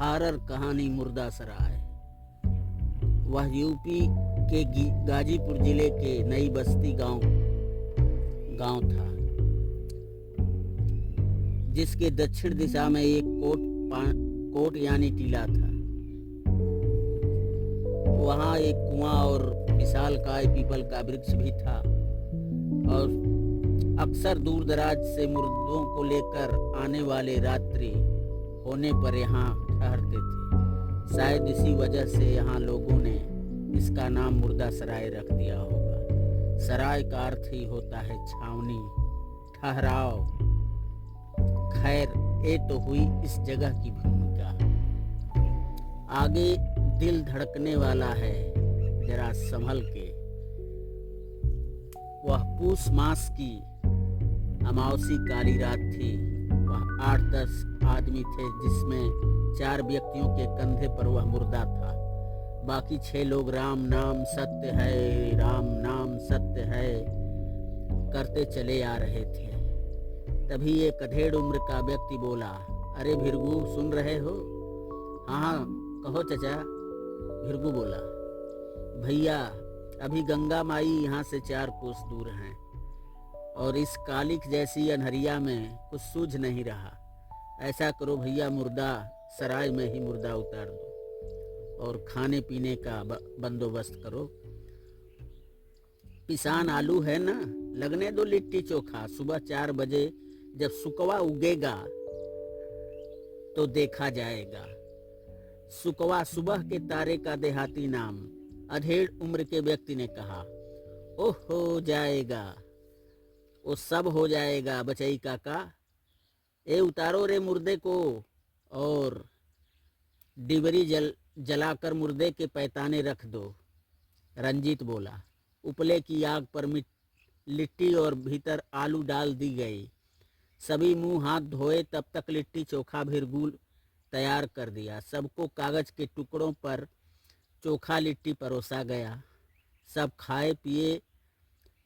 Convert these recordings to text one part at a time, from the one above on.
Horror कहानी मुर्दा सराय। वह यूपी के गाजीपुर जिले के नई बस्ती गांव था, जिसके दक्षिण दिशा में एक कोट यानी टीला था। वहां एक कुआं और विशालकाय पीपल का वृक्ष भी था और अक्सर दूर दराज से मुर्दों को लेकर आने वाले रात्रि होने पर यहाँ ठहरते थे। शायद इसी वजह से यहाँ लोगों ने इसका नाम मुर्दा सराय रख दिया होगा। सराय का अर्थ ही होता है छावनी, ठहराव। खैर, ये तो हुई इस जगह की भूमिका। आगे दिल धड़कने वाला है, जरा संभल के। वह पूस मास की अमावसी काली रात थी। वह 8-10 आदमी थे, जिसमें 4 व्यक्तियों के कंधे पर वह मुर्दा था। बाकी 6 लोग राम नाम सत्य है, राम नाम सत्य है करते चले आ रहे थे। तभी एक अधेड़ उम्र का व्यक्ति बोला, अरे भिरगू, सुन रहे हो? हाँ, कहो चचा, भिरगू बोला। भैया, अभी गंगा माई यहाँ से 4 कोस दूर हैं और इस कालिक जैसी अनहरिया में कुछ सूझ नहीं रहा। ऐसा करो भैया, मुर्दा सराय में ही मुर्दा उतार दो और खाने पीने का बंदोबस्त करो। पिसान आलू है ना, लगने दो लिट्टी चोखा। सुबह 4 बजे जब सुकवा उगेगा तो देखा जाएगा। सुकवा सुबह के तारे का देहाती नाम, अधेड़ उम्र के व्यक्ति ने कहा। ओह, हो जाएगा, वो सब हो जाएगा बचई काका। ए उतारो रे मुर्दे को और डिबरी जलाकर मुर्दे के पैताने रख दो। रंजीत बोला। उपले की आग पर लिट्टी और भीतर आलू डाल दी गई। सभी मुंह हाथ धोए, तब तक लिट्टी चोखा भिरगुल तैयार कर दिया। सबको कागज के टुकड़ों पर चोखा लिट्टी परोसा गया। सब खाए पिए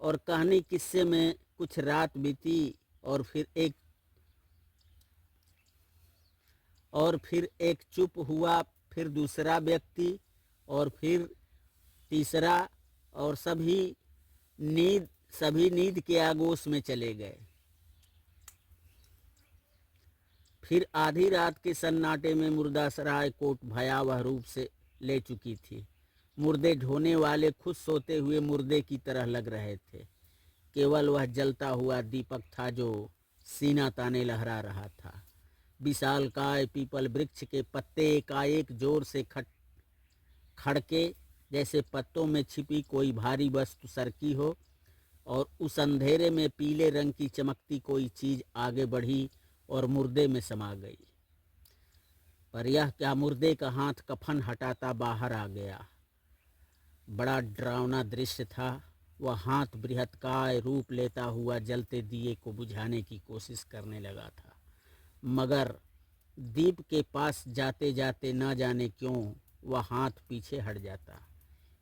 और कहानी किस्से में कुछ रात बीती और फिर एक चुप हुआ, फिर दूसरा व्यक्ति और फिर तीसरा, और सभी नींद के आगोश में चले गए। फिर आधी रात के सन्नाटे में मुर्दा सराय कोट भयावह रूप से ले चुकी थी। मुर्दे ढोने वाले खुद सोते हुए मुर्दे की तरह लग रहे थे। केवल वह जलता हुआ दीपक था जो सीना ताने लहरा रहा था। विशालकाय पीपल वृक्ष के पत्ते एकाएक जोर से खड़के, जैसे पत्तों में छिपी कोई भारी वस्तु सरकी हो और उस अंधेरे में पीले रंग की चमकती कोई चीज आगे बढ़ी और मुर्दे में समा गई। पर यह क्या, मुर्दे का हाथ कफन हटाता बाहर आ गया। बड़ा डरावना दृश्य था। वह हाथ बृहत्काय रूप लेता हुआ जलते दिए को बुझाने की कोशिश करने लगा था, मगर दीप के पास जाते जाते न जाने क्यों वह हाथ पीछे हट जाता।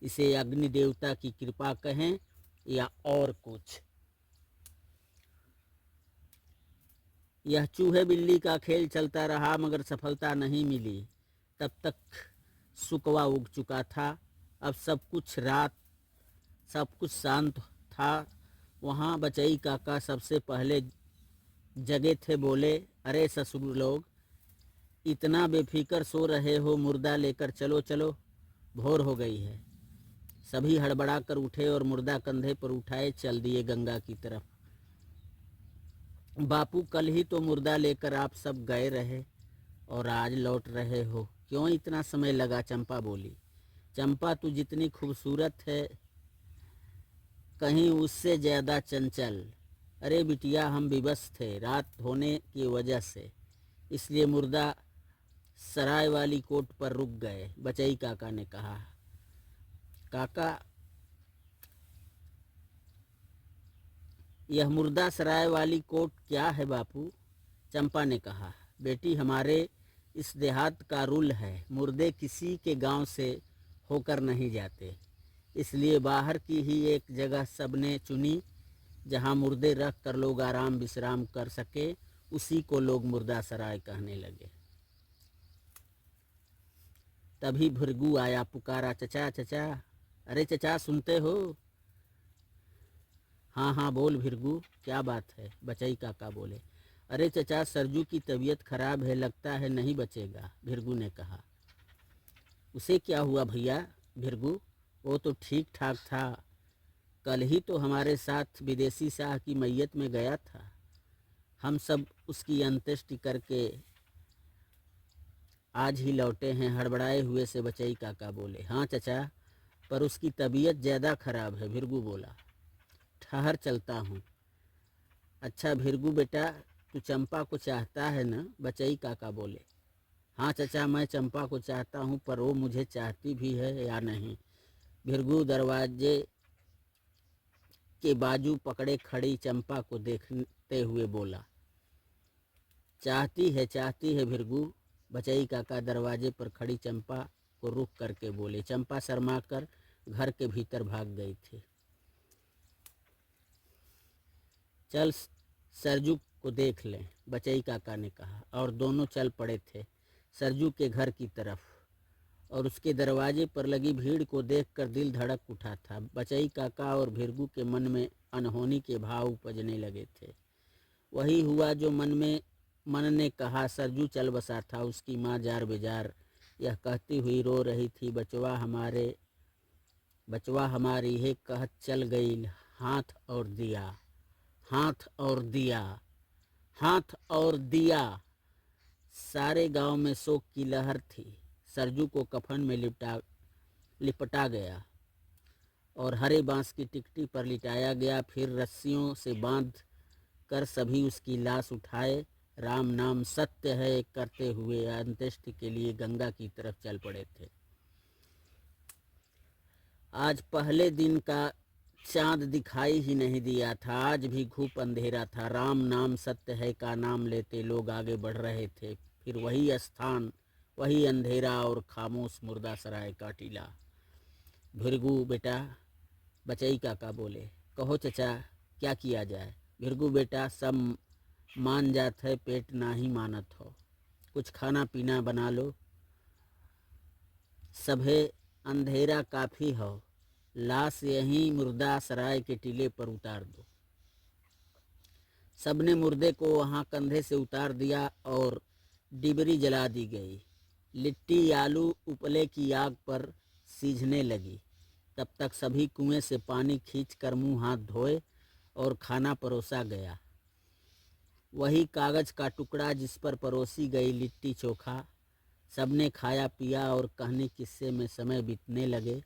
इसे अग्नि देवता की कृपा कहें या और कुछ। यह चूहे बिल्ली का खेल चलता रहा, मगर सफलता नहीं मिली। तब तक सुकवा उग चुका था। अब सब कुछ शांत था। वहाँ बचई काका सबसे पहले जगे थे। बोले, अरे ससुर लोग, इतना बेफिक्र सो रहे हो? मुर्दा लेकर चलो चलो, भोर हो गई है। सभी हड़बड़ा कर उठे और मुर्दा कंधे पर उठाए चल दिए गंगा की तरफ। बापू, कल ही तो मुर्दा लेकर आप सब गए रहे और आज लौट रहे हो, क्यों इतना समय लगा? चंपा बोली। चंपा, तू जितनी खूबसूरत है, कहीं उससे ज्यादा चंचल। अरे बिटिया, हम विवश थे रात होने की वजह से, इसलिए मुर्दा सराय वाली कोट पर रुक गए, बचई काका ने कहा। काका, यह मुर्दा सराय वाली कोट क्या है बापू? चंपा ने कहा। बेटी, हमारे इस देहात का रूल है, मुर्दे किसी के गांव से होकर नहीं जाते, इसलिए बाहर की ही एक जगह सबने चुनी जहां मुर्दे रख कर लोग आराम विश्राम कर सके। उसी को लोग मुर्दा सराय कहने लगे। तभी भृगु आया, पुकारा, चचा चचा। अरे चचा सुनते हो? हाँ हाँ बोल भृगु, क्या बात है? बचई काका बोले। अरे चचा, सरजू की तबीयत खराब है, लगता है नहीं बचेगा, भृगु ने कहा। उसे क्या हुआ भैया? भृगु, वो तो ठीक ठाक था, कल ही तो हमारे साथ विदेशी शाह की मैयत में गया था। हम सब उसकी अंत्येष्टि करके आज ही लौटे हैं, हड़बड़ाए हुए से बचई काका बोले। हाँ चचा, पर उसकी तबीयत ज़्यादा खराब है, भृगु बोला। ठहर चलता हूँ। अच्छा भृगु बेटा, तू चंपा को चाहता है ना? बचई काका बोले। हाँ चचा, मैं चंपा को चाहता हूँ, पर वो मुझे चाहती भी है या नहीं? भृगु दरवाजे के बाजू पकड़े खड़ी चंपा को देखते हुए बोला। चाहती है भृगु, बचई काका दरवाजे पर खड़ी चंपा को रुख करके बोले। चंपा शर्मा कर घर के भीतर भाग गई थी। चल सरजू को देख लें, बचई काका ने कहा, और दोनों चल पड़े थे सरजू के घर की तरफ। और उसके दरवाजे पर लगी भीड़ को देखकर दिल धड़क उठा था। बचई काका और भृगु के मन में अनहोनी के भाव उपजने लगे थे। वही हुआ जो मन ने कहा। सरजू चल बसा था। उसकी माँ जार बेजार यह कहती हुई रो रही थी, बचवा हमारी है कहत चल गई, हाथ और दिया, हाथ और दिया, हाथ और दिया। सारे गांव में शोक की लहर थी। सरजू को कफन में लिपटा गया और हरे बांस की टिकटी पर लिटाया गया। फिर रस्सियों से बांध कर सभी उसकी लाश उठाए, राम नाम सत्य है करते हुए अंत्येष्टि के लिए गंगा की तरफ चल पड़े थे। आज पहले दिन का चांद दिखाई ही नहीं दिया था। आज भी घूप अंधेरा था। राम नाम सत्य है का नाम लेते लोग आगे बढ़ रहे थे। फिर वही स्थान, वही अंधेरा और खामोश मुर्दा सराय का टीला। भृगु बेटा, बचई काका बोले। कहो चचा, क्या किया जाए? भृगु बेटा, सब मान जात है, पेट ना ही मानत हो, कुछ खाना पीना बना लो। सभे अंधेरा काफी हो, लाश यहीं मुर्दा सराय के टीले पर उतार दो। सबने मुर्दे को वहां कंधे से उतार दिया और डिबरी जला दी गई। लिट्टी आलू उपले की आग पर सीझने लगी। तब तक सभी कुएं से पानी खींचकर मुंह हाथ धोए और खाना परोसा गया। वही कागज का टुकड़ा जिस पर परोसी गई लिट्टी चोखा। सबने खाया पिया और कहानी किस्से में समय बीतने लगे।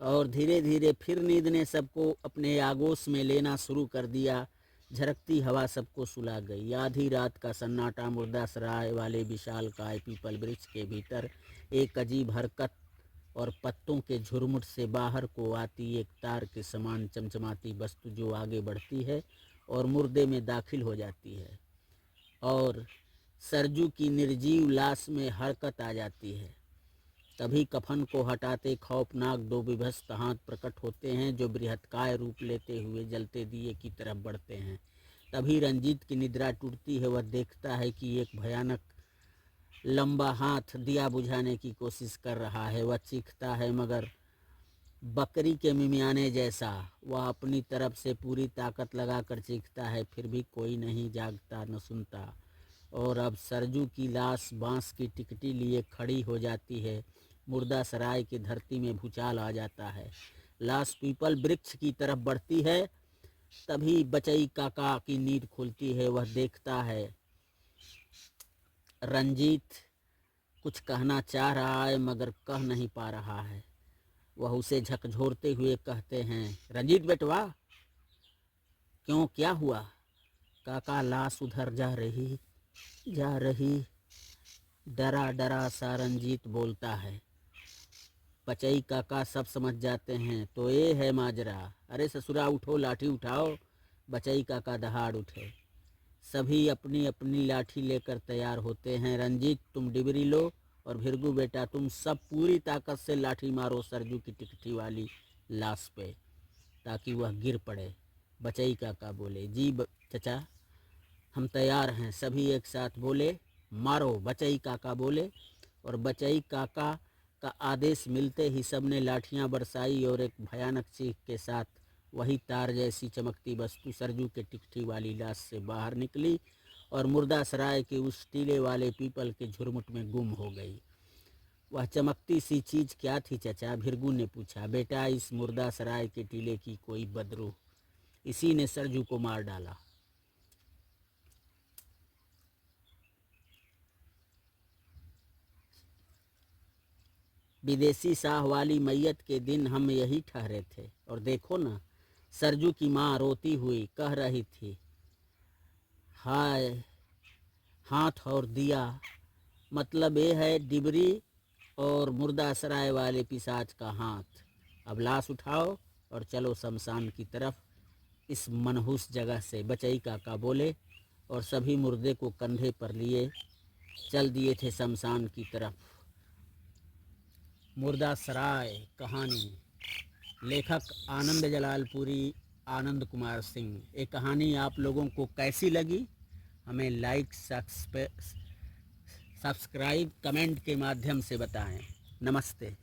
और धीरे धीरे फिर नींद ने सबको अपने आगोश में लेना शुरू कर दिया। झरकती हवा सबको सुला गई। आधी रात का सन्नाटा। मुर्दा सराय वाले विशालकाय पीपल वृक्ष के भीतर एक अजीब हरकत और पत्तों के झुरमुट से बाहर को आती एक तार के समान चमचमाती वस्तु जो आगे बढ़ती है और मुर्दे में दाखिल हो जाती है और सरजू की निर्जीव लाश में हरकत आ जाती है। तभी कफन को हटाते खौफनाक दो विभत्स हाथ प्रकट होते हैं जो बृहत्काय रूप लेते हुए जलते दिए की तरफ बढ़ते हैं। तभी रंजीत की निद्रा टूटती है। वह देखता है कि एक भयानक लंबा हाथ दिया बुझाने की कोशिश कर रहा है। वह चीखता है मगर बकरी के मिमियाने जैसा। वह अपनी तरफ से पूरी ताकत लगाकर चीखता है, फिर भी कोई नहीं जागता न सुनता। और अब सरजू की लाश बांस की टिकटी लिए खड़ी हो जाती है। मुर्दा सराय की धरती में भूचाल आ जाता है। लाश पीपल वृक्ष की तरफ बढ़ती है। तभी बचई काका की नींद खुलती है। वह देखता है रंजीत कुछ कहना चाह रहा है मगर कह नहीं पा रहा है। वह उसे झकझोरते हुए कहते हैं, रंजीत बेटवा, क्यों, क्या हुआ? काका, लाश उधर जा रही, डरा डरा सा रंजीत बोलता है। बचई काका सब समझ जाते हैं। तो ये है माजरा। अरे ससुरा उठो, लाठी उठाओ। बचई काका दहाड़ उठे। सभी अपनी अपनी लाठी लेकर तैयार होते हैं। रंजीत, तुम डिबरी लो और भृगु बेटा, तुम सब पूरी ताकत से लाठी मारो सरजू की टिकटी वाली लाश पे ताकि वह गिर पड़े। बचई काका बोले, जी चचा, हम तैयार हैं। सभी एक साथ बोले, मारो, बचई काका बोले। और बचई काका का आदेश मिलते ही सबने लाठियां बरसाई और एक भयानक चीख के साथ वही तार जैसी चमकती वस्तु सरजू के टिकठी वाली लाश से बाहर निकली और मुर्दासराय के उस टीले वाले पीपल के झुरमुट में गुम हो गई। वह चमकती सी चीज क्या थी चचा? भृगु ने पूछा। बेटा, इस मुर्दासराय के टीले की कोई बदरूह, इसी ने सरजू को मार डाला। विदेशी शाह वाली मैयत के दिन हम यही ठहरे थे और देखो ना, सरजू की माँ रोती हुई कह रही थी, हाय हाथ और दिया। मतलब ये है डिबरी और मुर्दासराय वाले पिशाच का हाथ। अब लाश उठाओ और चलो शमशान की तरफ, इस मनहूस जगह से, बचई काका बोले। और सभी मुर्दे को कंधे पर लिए चल दिए थे शमशान की तरफ। मुर्दासराय कहानी, लेखक आनंद जलालपुरी, आनंद कुमार सिंह। ये कहानी आप लोगों को कैसी लगी हमें लाइक सब्सक्राइब कमेंट के माध्यम से बताएं। नमस्ते।